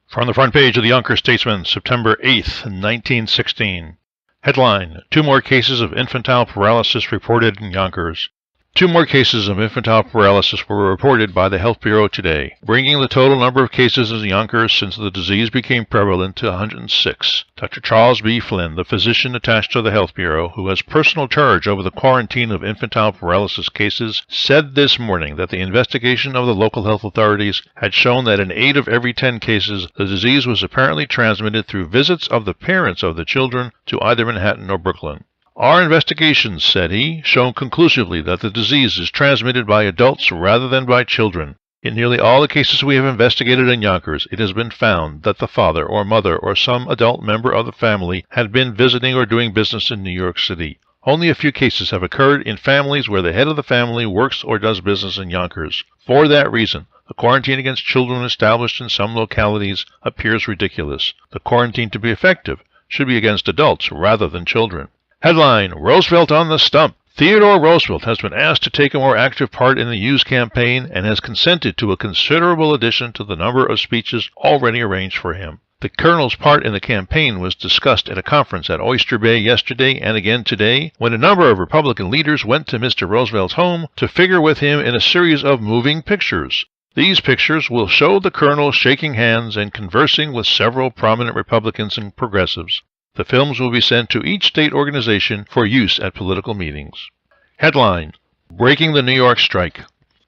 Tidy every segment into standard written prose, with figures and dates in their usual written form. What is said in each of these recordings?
From the front page of the Yonkers Statesman, September 8th, 1916. Headline: 2 more cases of infantile paralysis reported in Yonkers. 2 more cases of infantile paralysis were reported by the Health Bureau today, bringing the total number of cases in Yonkers since the disease became prevalent to 106. Dr. Charles B. Flynn, the physician attached to the Health Bureau, who has personal charge over the quarantine of infantile paralysis cases, said this morning that the investigation of the local health authorities had shown that in 8 of every 10 cases, the disease was apparently transmitted through visits of the parents of the children to either Manhattan or Brooklyn. Our investigations, said he, show conclusively that the disease is transmitted by adults rather than by children. In nearly all the cases we have investigated in Yonkers, it has been found that the father or mother or some adult member of the family had been visiting or doing business in New York City. Only a few cases have occurred in families where the head of the family works or does business in Yonkers. For that reason, the quarantine against children established in some localities appears ridiculous. The quarantine to be effective should be against adults rather than children. Headline: Roosevelt on the stump. Theodore Roosevelt has been asked to take a more active part in the Hughes campaign and has consented to a considerable addition to the number of speeches already arranged for him. The colonel's part in the campaign was discussed at a conference at Oyster Bay yesterday and again today, when a number of Republican leaders went to Mr. Roosevelt's home to figure with him in a series of moving pictures. These pictures will show the colonel shaking hands and conversing with several prominent Republicans and progressives. The films will be sent to each state organization for use at political meetings. Headline: Breaking the New York Strike.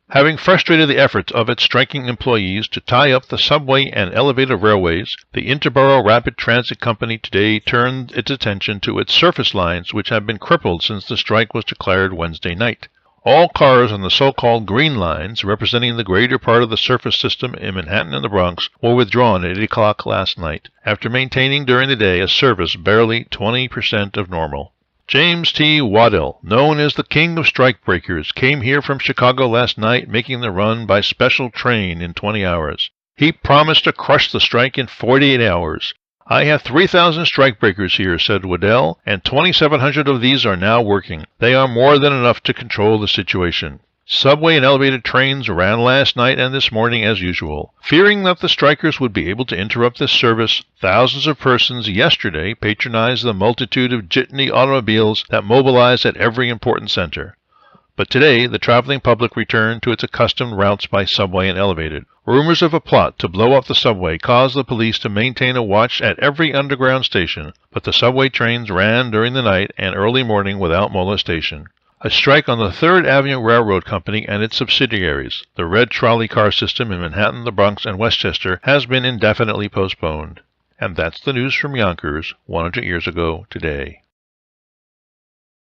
Having frustrated the efforts of its striking employees to tie up the subway and elevated railways, the Interborough Rapid Transit Company today turned its attention to its surface lines, which have been crippled since the strike was declared Wednesday night. All cars on the so-called Green Lines, representing the greater part of the surface system in Manhattan and the Bronx, were withdrawn at 8 o'clock last night, after maintaining during the day a service barely 20% of normal. James T. Waddell, known as the King of Strikebreakers, came here from Chicago last night, making the run by special train in 20 hours. He promised to crush the strike in 48 hours. I have 3,000 strikebreakers here, said Waddell, and 2,700 of these are now working. They are more than enough to control the situation. Subway and elevated trains ran last night and this morning as usual. Fearing that the strikers would be able to interrupt this service, thousands of persons yesterday patronized the multitude of jitney automobiles that mobilized at every important center. But today, the traveling public returned to its accustomed routes by subway and elevated. Rumors of a plot to blow up the subway caused the police to maintain a watch at every underground station, but the subway trains ran during the night and early morning without molestation. A strike on the 3rd Avenue Railroad Company and its subsidiaries, the red trolley car system in Manhattan, the Bronx, and Westchester, has been indefinitely postponed. And that's the news from Yonkers 100 years ago today.